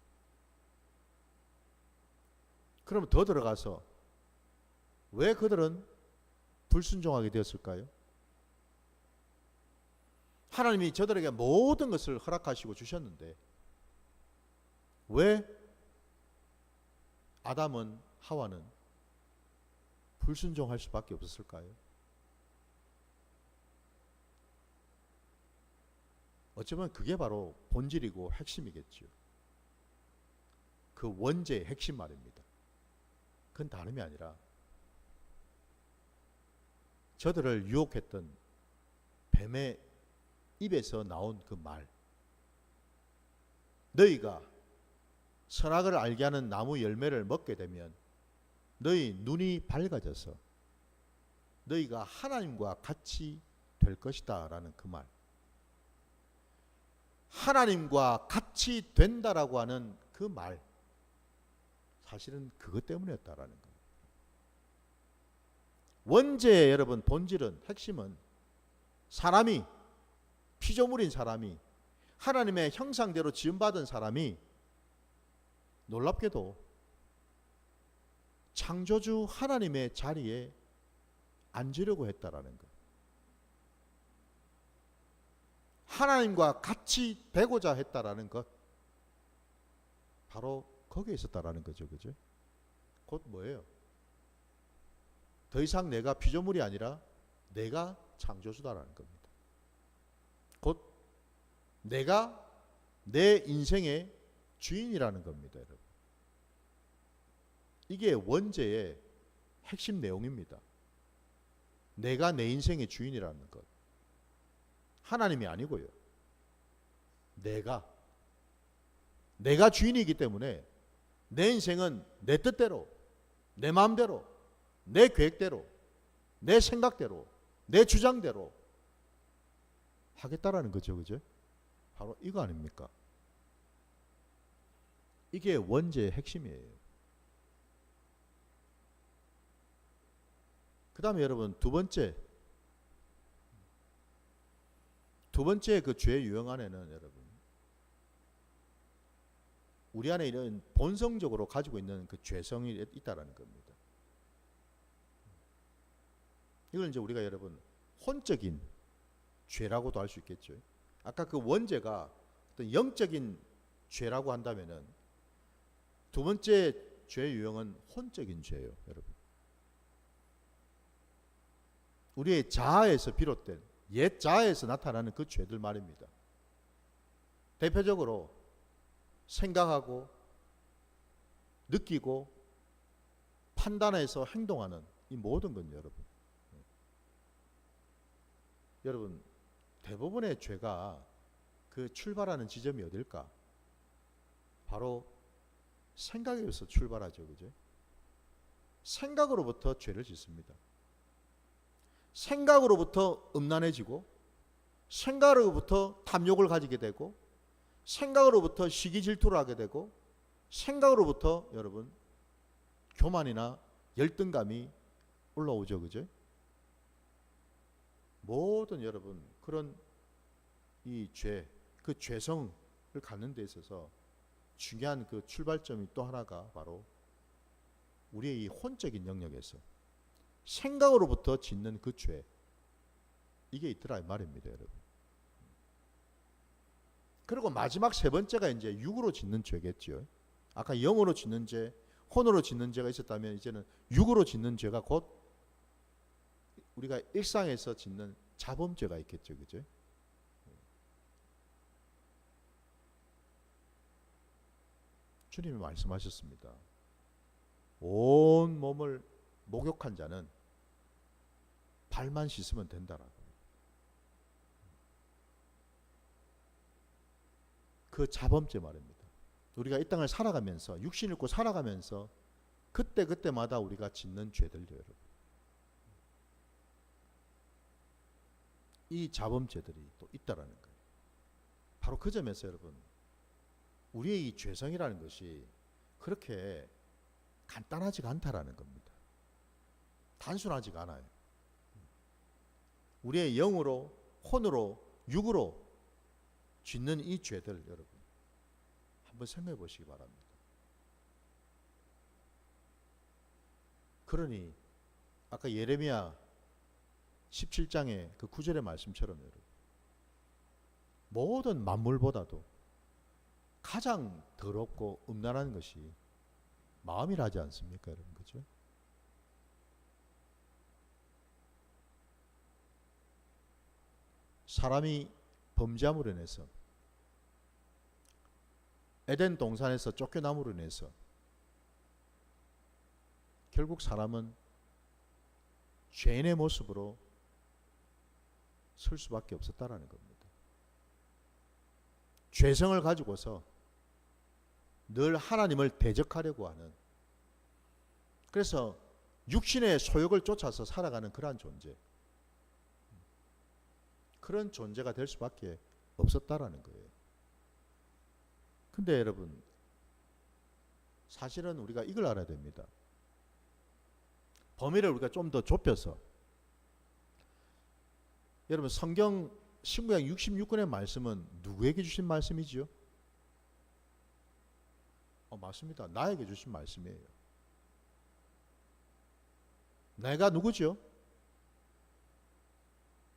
그럼 더 들어가서 왜 그들은 불순종하게 되었을까요? 하나님이 저들에게 모든 것을 허락하시고 주셨는데 왜 아담은, 하와는 불순종할 수밖에 없었을까요? 어쩌면 그게 바로 본질이고 핵심이겠죠. 그 원죄의 핵심 말입니다. 그건 다름이 아니라 저들을 유혹했던 뱀의 입에서 나온 그 말, 너희가 선악을 알게 하는 나무 열매를 먹게 되면 너희 눈이 밝아져서 너희가 하나님과 같이 될 것이다 라는 그 말. 하나님과 같이 된다라고 하는 그 말, 사실은 그것 때문이었다라는 겁니다. 원죄의 여러분 본질은, 핵심은 사람이, 피조물인 사람이, 하나님의 형상대로 지음받은 사람이 놀랍게도 창조주 하나님의 자리에 앉으려고 했다라는 것. 하나님과 같이 되고자 했다라는 것. 바로 거기에 있었다라는 거죠. 그죠? 곧 뭐예요? 더 이상 내가 피조물이 아니라 내가 창조주다라는 겁니다. 곧 내가 내 인생의 주인이라는 겁니다, 여러분. 이게 원죄의 핵심 내용입니다. 내가 내 인생의 주인이라는 것. 하나님이 아니고요. 내가 주인이기 때문에 내 인생은 내 뜻대로, 내 마음대로, 내 계획대로, 내 생각대로, 내 주장대로 하겠다라는 거죠. 그죠? 바로 이거 아닙니까? 이게 원죄의 핵심이에요. 그 다음에 여러분 두 번째 그 죄 유형 안에는 여러분 우리 안에 이런 본성적으로 가지고 있는 그 죄성이 있다라는 겁니다. 이걸 이제 우리가 여러분 혼적인 죄라고도 할 수 있겠죠. 아까 그 원죄가 어떤 영적인 죄라고 한다면은 두 번째 죄 유형은 혼적인 죄예요, 여러분. 우리의 자아에서 비롯된 옛 자아에서 나타나는 그 죄들 말입니다. 대표적으로 생각하고 느끼고 판단해서 행동하는 이 모든 건 여러분 대부분의 죄가 그 출발하는 지점이 어딜까? 바로 생각에서 출발하죠. 그죠? 생각으로부터 죄를 짓습니다. 생각으로부터 음란해지고, 생각으로부터 탐욕을 가지게 되고, 생각으로부터 시기 질투를 하게 되고, 생각으로부터 여러분 교만이나 열등감이 올라오죠. 그죠? 모든 여러분 그런 이 죄, 그 죄성을 갖는 데 있어서 중요한 그 출발점이 또 하나가 바로 우리의 이 혼적인 영역에서 생각으로부터 짓는 그 죄, 이게 있더라 이 말입니다, 여러분. 그리고 마지막 세 번째가 이제 육으로 짓는 죄겠죠. 아까 영으로 짓는 죄, 혼으로 짓는 죄가 있었다면 이제는 육으로 짓는 죄가 곧 우리가 일상에서 짓는 자범죄가 있겠죠, 그죠? 주님이 말씀하셨습니다. 온 몸을 목욕한 자는 발만 씻으면 된다라고. 그 자범죄 말입니다. 우리가 이 땅을 살아가면서 육신을 입고 살아가면서 그때그때마다 우리가 짓는 죄들요, 여러분. 이 자범죄들이 또 있다라는 거예요. 바로 그 점에서 여러분, 우리의 이 죄성이라는 것이 그렇게 간단하지가 않다라는 겁니다. 단순하지가 않아요. 우리의 영으로, 혼으로, 육으로 짓는 이 죄들 여러분 한번 생각해 보시기 바랍니다. 그러니 아까 예레미야 17장의 그 9절의 말씀처럼 여러분, 모든 만물보다도 가장 더럽고 음란한 것이 마음이라지 않습니까, 여러분? 그죠? 사람이 범죄함으로 인해서, 에덴 동산에서 쫓겨남으로 인해서 결국 사람은 죄인의 모습으로 설 수밖에 없었다라는 겁니다. 죄성을 가지고서 늘 하나님을 대적하려고 하는, 그래서 육신의 소욕을 쫓아서 살아가는 그러한 존재, 그런 존재가 될 수밖에 없었다라는 거예요. 근데 여러분, 사실은 우리가 이걸 알아야 됩니다. 범위를 우리가 좀 더 좁혀서, 여러분 성경 신구약 66권의 말씀은 누구에게 주신 말씀이지요? 맞습니다. 나에게 주신 말씀이에요. 내가 누구죠?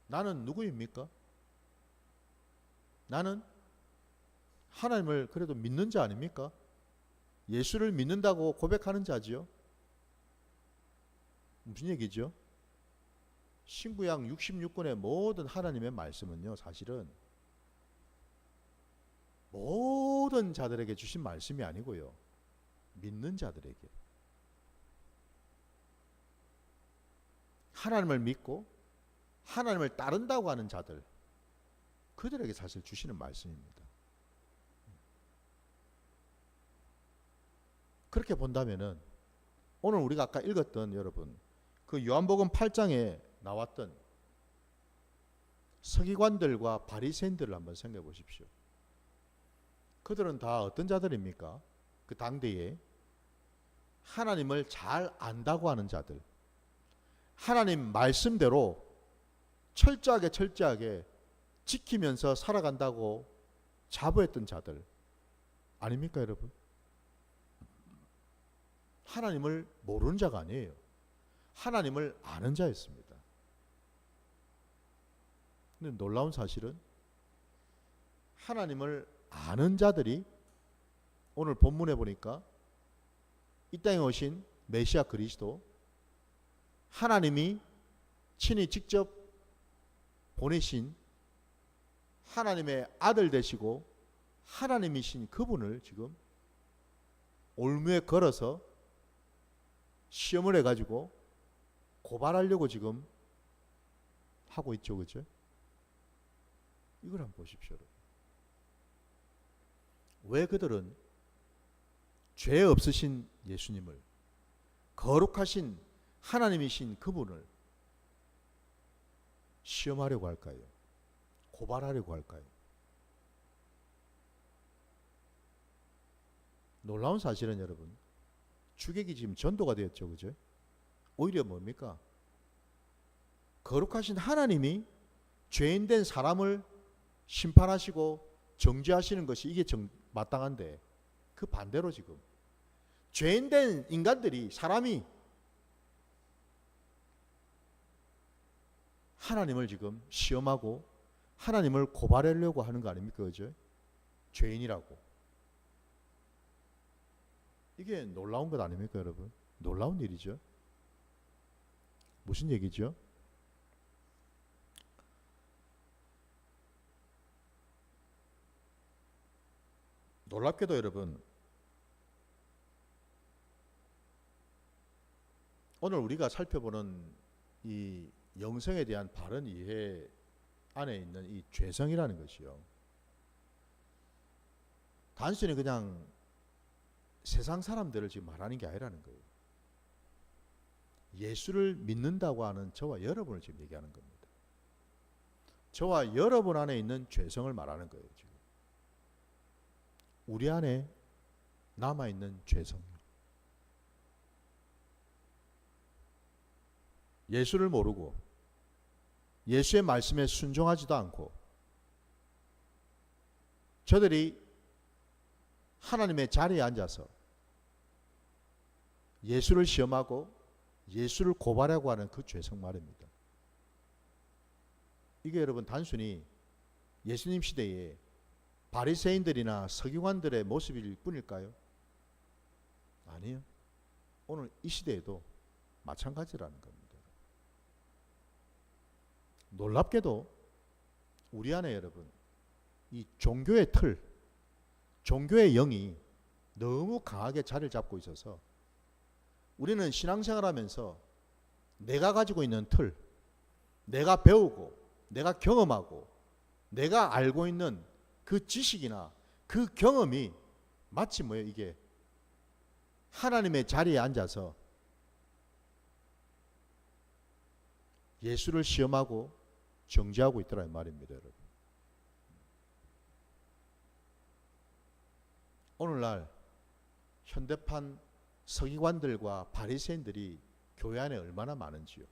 나는 누구입니까? 나는 하나님을 그래도 믿는 자 아닙니까? 예수를 믿는다고 고백하는 자지요. 무슨 얘기죠? 신구약 66권의 모든 하나님의 말씀은요, 사실은 모든 자들에게 주신 말씀이 아니고요, 믿는 자들에게, 하나님을 믿고 하나님을 따른다고 하는 자들, 그들에게 사실 주시는 말씀입니다. 그렇게 본다면은 오늘 우리가 아까 읽었던 여러분 그 요한복음 8장에 나왔던 서기관들과 바리새인들을 한번 생각해 보십시오. 그들은 다 어떤 자들입니까? 그 당대에 하나님을 잘 안다고 하는 자들, 하나님 말씀대로 철저하게 지키면서 살아간다고 자부했던 자들 아닙니까, 여러분? 하나님을 모르는 자가 아니에요. 하나님을 아는 자였습니다. 근데 놀라운 사실은 하나님을 아는 자들이 오늘 본문에 보니까 이 땅에 오신 메시아 그리스도, 하나님이 친히 직접 보내신 하나님의 아들 되시고 하나님이신 그분을 지금 올무에 걸어서 시험을 해가지고 고발하려고 지금 하고 있죠. 그죠? 이걸 한번 보십시오. 왜 그들은 죄 없으신 예수님을, 거룩하신 하나님이신 그분을 시험하려고 할까요? 고발하려고 할까요? 놀라운 사실은 여러분, 주객이 지금 전도가 되었죠. 그죠? 오히려 뭡니까? 거룩하신 하나님이 죄인된 사람을 심판하시고 정죄하시는 것이 이게 마땅한데, 그 반대로 지금 죄인된 인간들이, 사람이 하나님을 지금 시험하고 하나님을 고발하려고 하는 거 아닙니까? 그죠? 죄인이라고. 이게 놀라운 것 아닙니까, 여러분? 놀라운 일이죠. 무슨 얘기죠? 놀랍게도 여러분, 오늘 우리가 살펴보는 이 영성에 대한 바른 이해 안에 있는 이 죄성이라는 것이요, 단순히 그냥 세상 사람들을 지금 말하는 게 아니라는 거예요. 예수를 믿는다고 하는 저와 여러분을 지금 얘기하는 겁니다. 저와 여러분 안에 있는 죄성을 말하는 거예요. 지금 우리 안에 남아있는 죄성, 예수를 모르고 예수의 말씀에 순종하지도 않고 저들이 하나님의 자리에 앉아서 예수를 시험하고 예수를 고발하고 하는 그 죄성 말입니다. 이게 여러분 단순히 예수님 시대에 바리새인들이나 서기관들의 모습일 뿐일까요? 아니요. 오늘 이 시대에도 마찬가지라는 겁니다. 놀랍게도 우리 안에 여러분, 이 종교의 틀, 종교의 영이 너무 강하게 자리를 잡고 있어서 우리는 신앙생활하면서 내가 가지고 있는 틀, 내가 배우고 내가 경험하고 내가 알고 있는 그 지식이나 그 경험이 마치 뭐예요? 이게 하나님의 자리에 앉아서 예수를 시험하고 정죄하고 있더라 이 말입니다, 여러분. 오늘날 현대판 서기관들과 바리새인들이 교회 안에 얼마나 많은지요.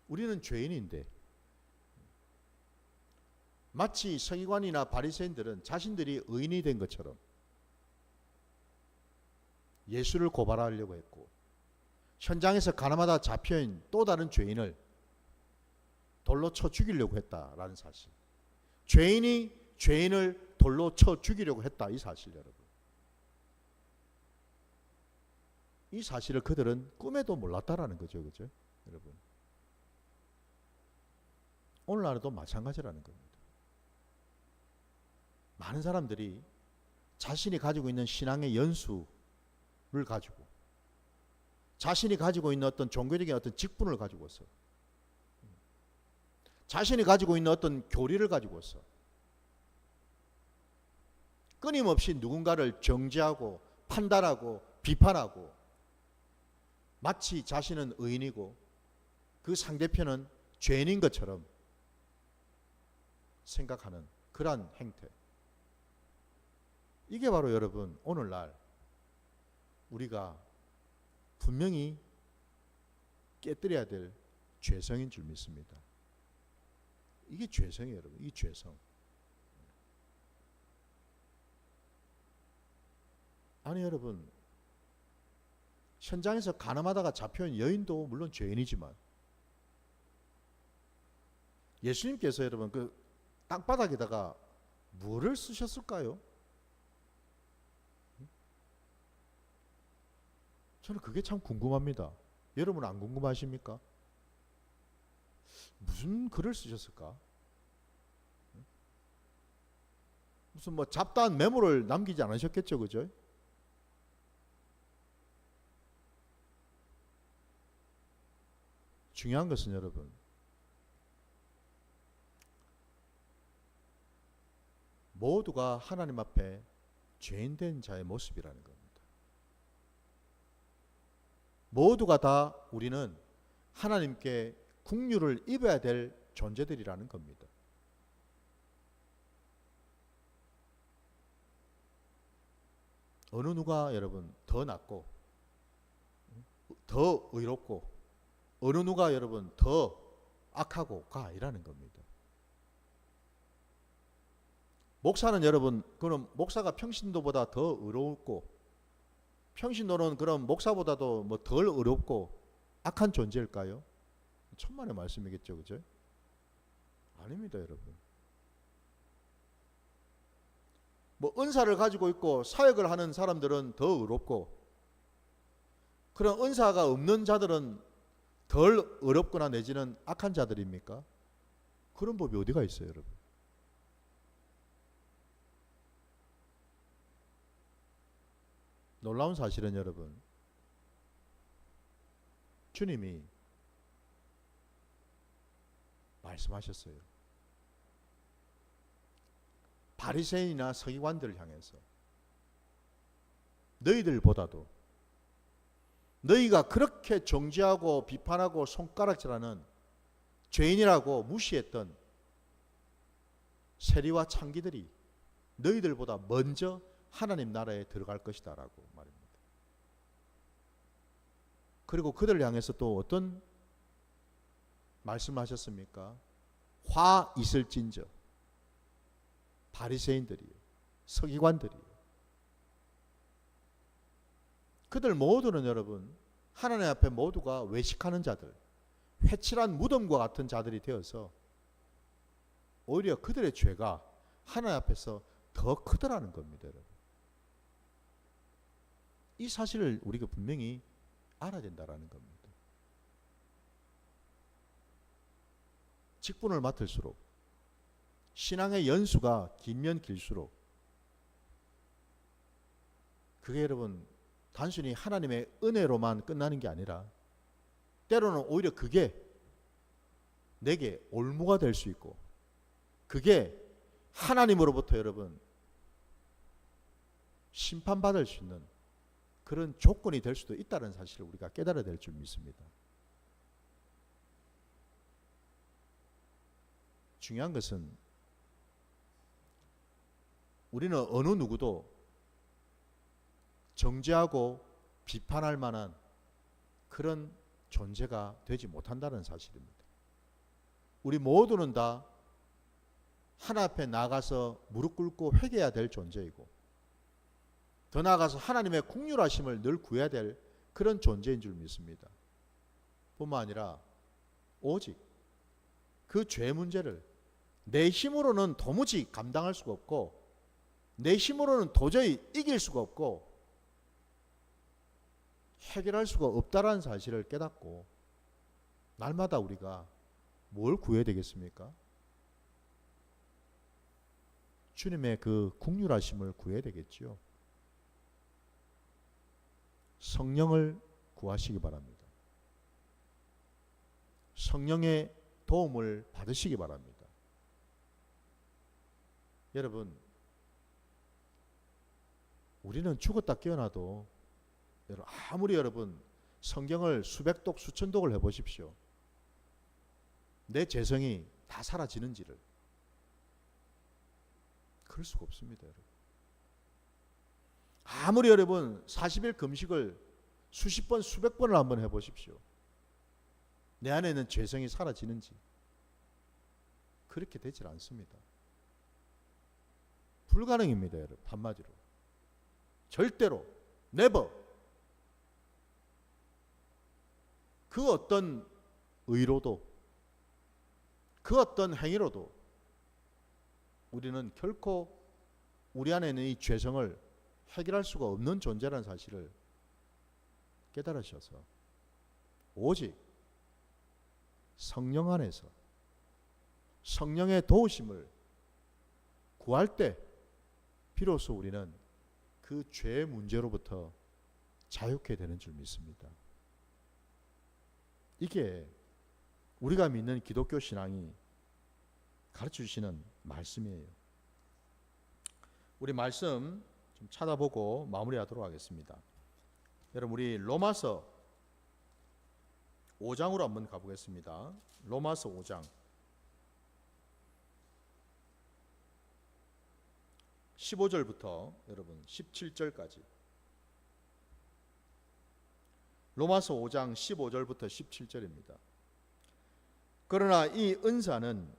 우리는 죄인인데 마치 서기관이나 바리새인들은 자신들이 의인이 된 것처럼 예수를 고발하려고 했고, 현장에서 가늠하다 잡혀인 또 다른 죄인을 돌로 쳐 죽이려고 했다라는 사실, 죄인이 죄인을 돌로 쳐 죽이려고 했다, 이 사실 여러분, 이 사실을 그들은 꿈에도 몰랐다라는 거죠. 그죠 여러분? 오늘날에도 마찬가지라는 겁니다. 많은 사람들이 자신이 가지고 있는 신앙의 연수를 가지고, 자신이 가지고 있는 어떤 종교적인 어떤 직분을 가지고서, 자신이 가지고 있는 어떤 교리를 가지고서 끊임없이 누군가를 정죄하고 판단하고 비판하고, 마치 자신은 의인이고 그 상대편은 죄인인 것처럼 생각하는 그러한 행태, 이게 바로 여러분 오늘날 우리가 분명히 깨뜨려야 될 죄성인 줄 믿습니다. 이게 죄성이에요, 여러분. 이 죄성. 아니 여러분, 현장에서 가늠하다가 잡혀온 여인도 물론 죄인이지만 예수님께서 여러분 그 땅바닥에다가 뭐를 쓰셨을까요? 저는 그게 참 궁금합니다. 여러분 안 궁금하십니까? 무슨 글을 쓰셨을까? 무슨 뭐 잡다한 메모를 남기지 않으셨겠죠, 그죠? 중요한 것은 여러분, 모두가 하나님 앞에 죄인된 자의 모습이라는 겁니다. 모두가 다 우리는 하나님께 국류를 입어야 될 존재들이라는 겁니다. 어느 누가 여러분 더 낫고 더 의롭고 어느 누가 여러분 더 악하고가 아니라는 겁니다. 목사는 여러분 그럼 목사가 평신도보다 더 의롭고 평신도는 그럼 목사보다도 뭐 덜 의롭고 악한 존재일까요? 천만의 말씀이겠죠, 그죠? 아닙니다, 여러분. 뭐 은사를 가지고 있고 사역을 하는 사람들은 더 의롭고 그런 은사가 없는 자들은 덜 의롭거나 내지는 악한 자들입니까? 그런 법이 어디가 있어요, 여러분? 놀라운 사실은 여러분, 주님이 말씀하셨어요. 바리새인이나 서기관들을 향해서 너희들보다도 너희가 그렇게 정죄하고 비판하고 손가락질하는 죄인이라고 무시했던 세리와 창기들이 너희들보다 먼저 하나님 나라에 들어갈 것이다 라고 말입니다. 그리고 그들을 향해서 또 어떤 말씀하셨습니까? 화 있을진저 바리새인들이요, 서기관들이요. 그들 모두는 여러분 하나님 앞에 모두가 외식하는 자들, 회칠한 무덤과 같은 자들이 되어서 오히려 그들의 죄가 하나님 앞에서 더 크더라는 겁니다, 여러분. 이 사실을 우리가 분명히 알아야 된다는 겁니다. 직분을 맡을수록 신앙의 연수가 길면 길수록 그게 여러분 단순히 하나님의 은혜로만 끝나는 게 아니라 때로는 오히려 그게 내게 올무가 될 수 있고 그게 하나님으로부터 여러분 심판받을 수 있는 그런 조건이 될 수도 있다는 사실을 우리가 깨달아야 될 줄 믿습니다. 중요한 것은 우리는 어느 누구도 정죄하고 비판할 만한 그런 존재가 되지 못한다는 사실입니다. 우리 모두는 다 하나님 앞에 나가서 무릎 꿇고 회개해야 될 존재이고 더 나아가서 하나님의 긍휼하심을 늘 구해야 될 그런 존재인 줄 믿습니다. 뿐만 아니라 오직 그 죄 문제를 내 힘으로는 도무지 감당할 수가 없고 내 힘으로는 도저히 이길 수가 없고 해결할 수가 없다라는 사실을 깨닫고 날마다 우리가 뭘 구해야 되겠습니까? 주님의 그 긍휼하심을 구해야 되겠지요. 성령을 구하시기 바랍니다. 성령의 도움을 받으시기 바랍니다. 여러분, 우리는 죽었다 깨어나도 아무리 여러분 성경을 수백 독 수천 독을 해보십시오. 내 재성이 다 사라지는지를 그럴 수가 없습니다. 여러분. 아무리 여러분 40일 금식을 수십 번 수백 번을 한번 해보십시오. 내 안에 있는 죄성이 사라지는지 그렇게 되질 않습니다. 불가능입니다. 여러분. 한마디로 절대로 never 그 어떤 의로도 그 어떤 행위로도 우리는 결코 우리 안에 있는 이 죄성을 해결할 수가 없는 존재라는 사실을 깨달으셔서 오직 성령 안에서 성령의 도우심을 구할 때 비로소 우리는 그 죄의 문제로부터 자유케 되는 줄 믿습니다. 이게 우리가 믿는 기독교 신앙이 가르쳐 주시는 말씀이에요. 우리 말씀 좀 찾아보고 마무리하도록 하겠습니다. 여러분 우리 로마서 5장으로 한번 가보겠습니다. 로마서 5장 15절부터 여러분 17절까지. 로마서 5장 15절부터 17절입니다. 그러나 이 은사는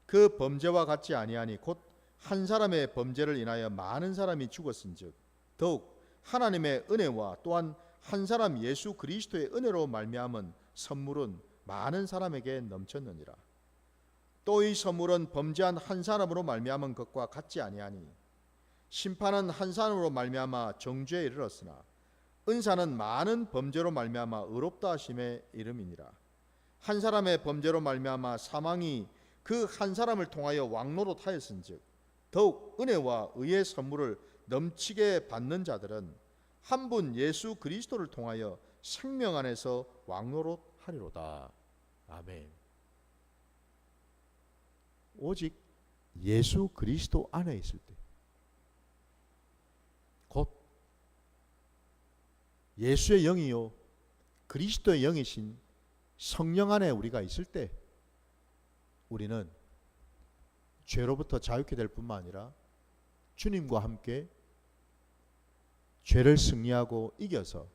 그 범죄와 같지 아니하니 곧 한 사람의 범죄를 인하여 많은 사람이 죽었은즉 더욱 하나님의 은혜와 또한 한 사람 예수 그리스도의 은혜로 말미암은 선물은 많은 사람에게 넘쳤느니라. 또 이 선물은 범죄한 한 사람으로 말미암은 것과 같지 아니하니 심판은 한 사람으로 말미암아 정죄에 이르렀으나 은사는 많은 범죄로 말미암아 의롭다 하심에 이름이니라. 한 사람의 범죄로 말미암아 사망이 그 한 사람을 통하여 왕노릇하였은즉 더욱 은혜와 의의 선물을 넘치게 받는 자들은 한 분 예수 그리스도를 통하여 생명 안에서 왕노릇하리로다. 아멘. 오직 예수 그리스도 안에 있을 때, 곧 예수의 영이요 그리스도의 영이신 성령 안에 우리가 있을 때 우리는 죄로부터 자유케 될 뿐만 아니라 주님과 함께 죄를 승리하고 이겨서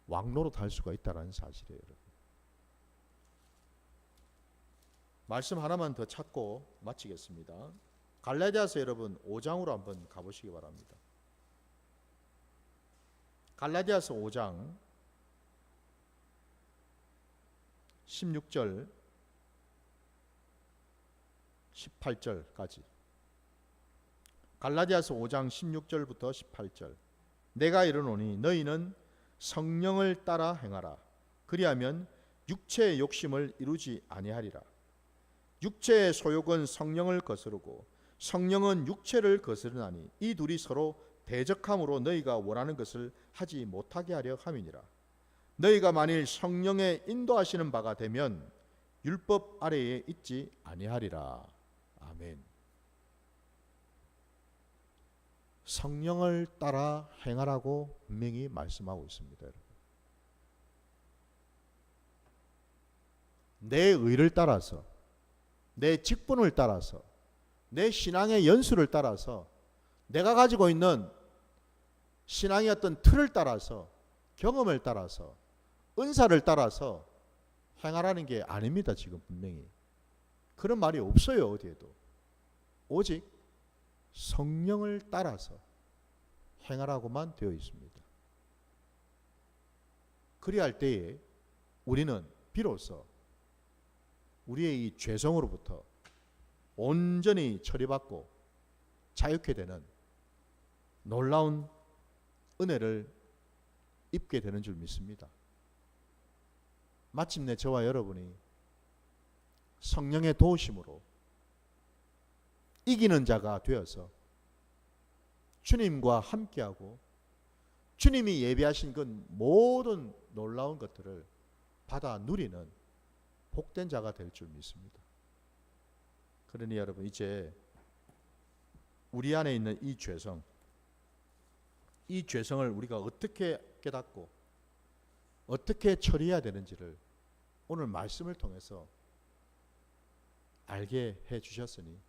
왕노릇할 수가 있다는 사실이에요. 여러분. 말씀 하나만 더 찾고 마치겠습니다. 갈라디아서 여러분 5장으로 한번 가보시기 바랍니다. 갈라디아서 5장 16절 18절까지. 갈라디아서 5장 16절부터 18절. 내가 이르노니 너희는 성령을 따라 행하라. 그리하면 육체의 욕심을 이루지 아니하리라. 육체의 소욕은 성령을 거스르고 성령은 육체를 거스르나니 이 둘이 서로 대적함으로 너희가 원하는 것을 하지 못하게 하려 함이니라. 너희가 만일 성령의 인도하시는 바가 되면 율법 아래에 있지 아니하리라. 아멘. 성령을 따라 행하라고 분명히 말씀하고 있습니다. 여러분. 내 의를 따라서, 내 직분을 따라서, 내 신앙의 연수를 따라서, 내가 가지고 있는 신앙의 어떤 틀을 따라서, 경험을 따라서, 은사를 따라서 행하라는 게 아닙니다. 지금 분명히 그런 말이 없어요. 어디에도. 오직 성령을 따라서 행하라고만 되어 있습니다. 그리할 때에 우리는 비로소 우리의 이 죄성으로부터 온전히 처리받고 자유케 되는 놀라운 은혜를 입게 되는 줄 믿습니다. 마침내 저와 여러분이 성령의 도우심으로 이기는 자가 되어서 주님과 함께하고 주님이 예비하신 그 모든 놀라운 것들을 받아 누리는 복된 자가 될 줄 믿습니다. 그러니 여러분 이제 우리 안에 있는 이 죄성, 이 죄성을 우리가 어떻게 깨닫고 어떻게 처리해야 되는지를 오늘 말씀을 통해서 알게 해 주셨으니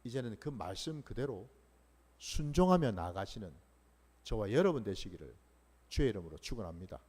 이제는 그 말씀 그대로 순종하며 나아가시는 저와 여러분 되시기를 주의 이름으로 축원합니다.